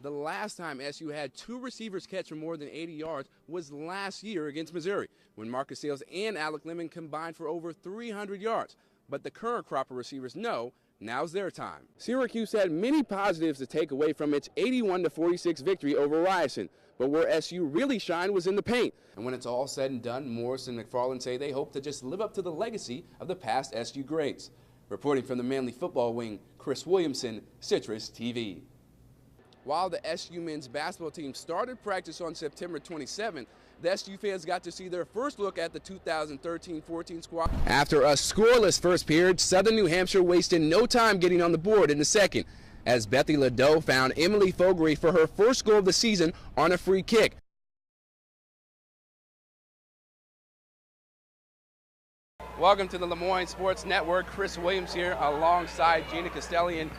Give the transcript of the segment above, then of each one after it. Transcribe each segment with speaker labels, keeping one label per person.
Speaker 1: The last time SU had two receivers catch for more than 80 yards was last year against Missouri, when Marcus Sales and Alec Lemon combined for over 300 yards. But the current crop of receivers know now's their time. Syracuse had many positives to take away from its 81-46 victory over Ryerson, but where SU really shined was in the paint. And when it's all said and done, Morris and McFarland say they hope to just live up to the legacy of the past SU greats. Reporting from the Manly football wing, Chris Williamson, Citrus TV. While the SU men's basketball team started practice on September 27th, the SU fans got to see their first look at the 2013-14 squad. After a scoreless first period, Southern New Hampshire wasted no time getting on the board in the second, as Bethy Ladeau found Emily Fogarty for her first goal of the season on a free kick. Welcome to the Le Moyne Sports Network. Chris Williams here alongside Gina Castelli. And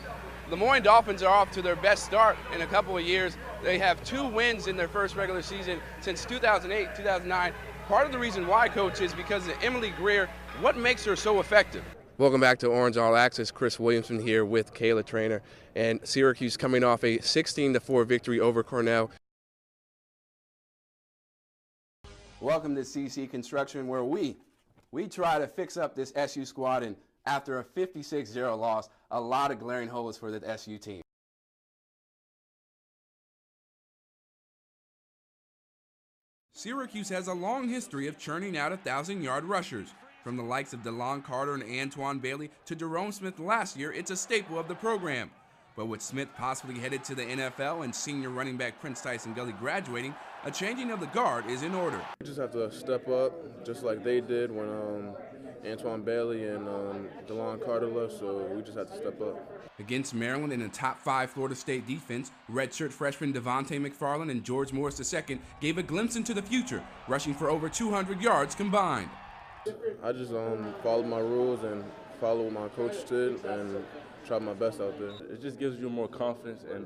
Speaker 1: Le Moyne Dolphins are off to their best start in a couple of years. They have 2 wins in their first regular season since 2008, 2009. Part of the reason why, Coach, is because of Emily Greer. What makes her so effective? Welcome back to Orange All Access. Chris Williamson here with Kayla Trainer. And Syracuse coming off a 16-4 victory over Cornell. Welcome to CC Construction, where we try to fix up this SU squad, and after a 56-0 loss, a lot of glaring holes for the SU team. Syracuse has a long history of churning out 1,000-yard rushers. From the likes of DeLon Carter and Antoine Bailey to Jerome Smith last year, it's a staple of the program. But with Smith possibly headed to the NFL and senior running back Prince Tyson Gully graduating, a changing of the guard is in order.
Speaker 2: We just have to step up, just like they did when Antoine Bailey and DeLon Carter left, so we just have to step up.
Speaker 1: Against Maryland in a top 5 Florida State defense, redshirt freshman Devontae McFarland and George Morris II gave a glimpse into the future, rushing for over 200 yards combined.
Speaker 2: I just followed my rules and followed what my coach did and tried my best out there.
Speaker 3: It just gives you more confidence and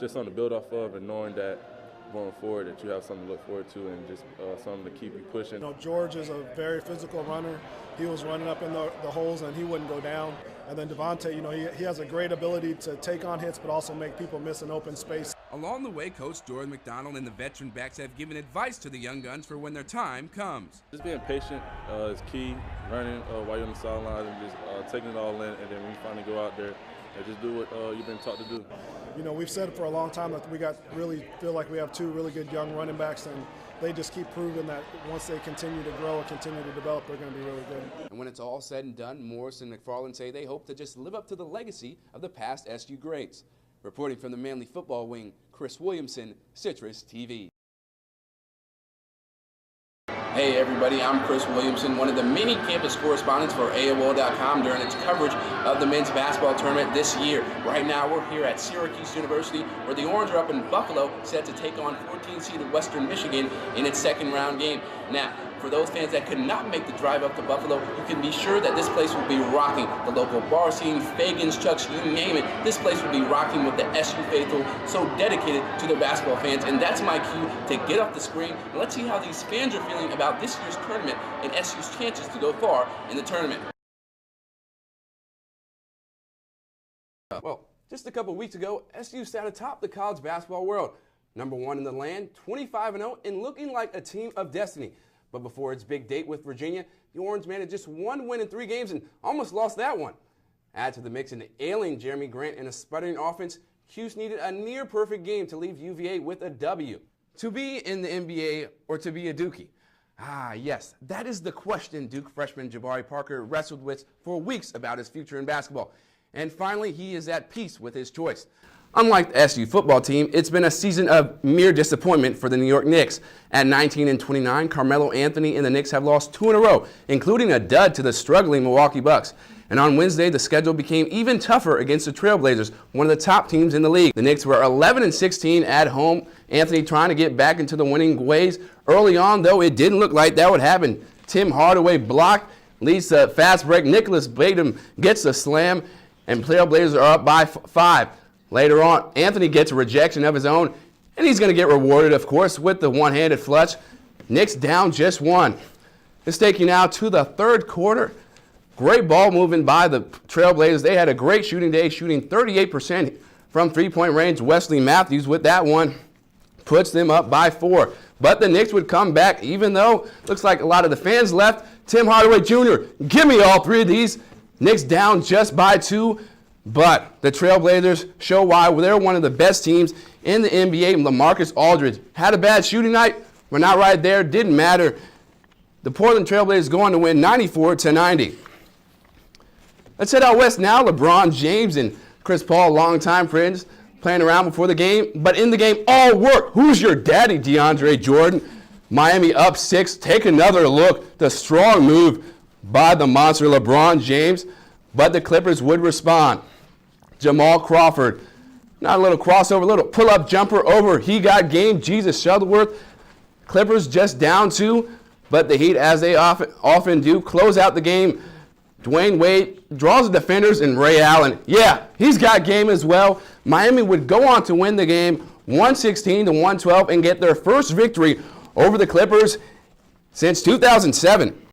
Speaker 3: just something to build off of, and knowing that going forward that you have something to look forward to and just something to keep you pushing.
Speaker 4: You know, George is a very physical runner. He was running up in the holes and he wouldn't go down. And then Devontae, you know, he has a great ability to take on hits but also make people miss an open space.
Speaker 1: Along the way, Coach Jordan McDonald and the veteran backs have given advice to the young guns for when their time comes.
Speaker 3: Just being patient is key, learning while you're on the sideline and just taking it all in, and then when you finally go out there, and just do what you've been taught to do.
Speaker 4: You know, we've said for a long time that we feel like we have 2 really good young running backs, and they just keep proving that once they continue to grow and continue to develop, they're going to be really good.
Speaker 1: And when it's all said and done, Morris and McFarland say they hope to just live up to the legacy of the past SU greats. Reporting from the Manly football wing, Chris Williamson, Citrus TV. Hey everybody, I'm Chris Williamson, one of the many campus correspondents for AOL.com during its coverage of the men's basketball tournament this year. Right now we're here at Syracuse University, where the Orange are up in Buffalo, set to take on 14-seeded Western Michigan in its second round game. Now, for those fans that could not make the drive up to Buffalo, you can be sure that this place will be rocking. The local bar scene, Fagans, Chucks, you name it, this place will be rocking with the SU faithful so dedicated to their basketball fans. And that's my cue to get off the screen and let's see how these fans are feeling about this year's tournament and SU's chances to go far in the tournament. Well, just a couple weeks ago, SU sat atop the college basketball world. #1 in the land, 25-0, and looking like a team of destiny. But before its big date with Virginia, the Orange man had just 1 win in 3 games and almost lost that one. Add to the mix an ailing Jeremy Grant and a sputtering offense, Cuse needed a near-perfect game to leave UVA with a W. To be in the NBA or to be a Dookie? Ah, yes, that is the question Duke freshman Jabari Parker wrestled with for weeks about his future in basketball. And finally, he is at peace with his choice. Unlike the SU football team, it's been a season of mere disappointment for the New York Knicks. At 19-29, Carmelo Anthony and the Knicks have lost 2 in a row, including a dud to the struggling Milwaukee Bucks. And on Wednesday, the schedule became even tougher against the Trailblazers, one of the top teams in the league. The Knicks were 11-16 at home. Anthony trying to get back into the winning ways. Early on, though, it didn't look like that would happen. Tim Hardaway blocked, leads to a fast break. Nicholas Batum gets a slam, and Trailblazers are up by 5. Later on, Anthony gets a rejection of his own, and he's going to get rewarded, of course, with the one-handed flush. Knicks down just 1. It's taking now to the 3rd quarter. Great ball moving by the Trailblazers. They had a great shooting day, shooting 38% from three-point range. Wesley Matthews with that one puts them up by 4. But the Knicks would come back, even though looks like a lot of the fans left. Tim Hardaway Jr., give me all 3 of these. Knicks down just by 2. But the Trailblazers show why they're one of the best teams in the NBA. LaMarcus Aldridge had a bad shooting night. We're not right there. Didn't matter. The Portland Trailblazers going to win 94-90. Let's head out west now. LeBron James and Chris Paul, longtime friends, playing around before the game. But in the game, all work. Who's your daddy, DeAndre Jordan? Miami up 6. Take another look. The strong move by the monster LeBron James. But the Clippers would respond. Jamal Crawford, not a little crossover, little pull-up jumper over. He got game. Jesus Shuttleworth. Clippers just down 2, but the Heat, as they often do, close out the game. Dwayne Wade draws the defenders, and Ray Allen, yeah, he's got game as well. Miami would go on to win the game 116-112 and get their first victory over the Clippers since 2007.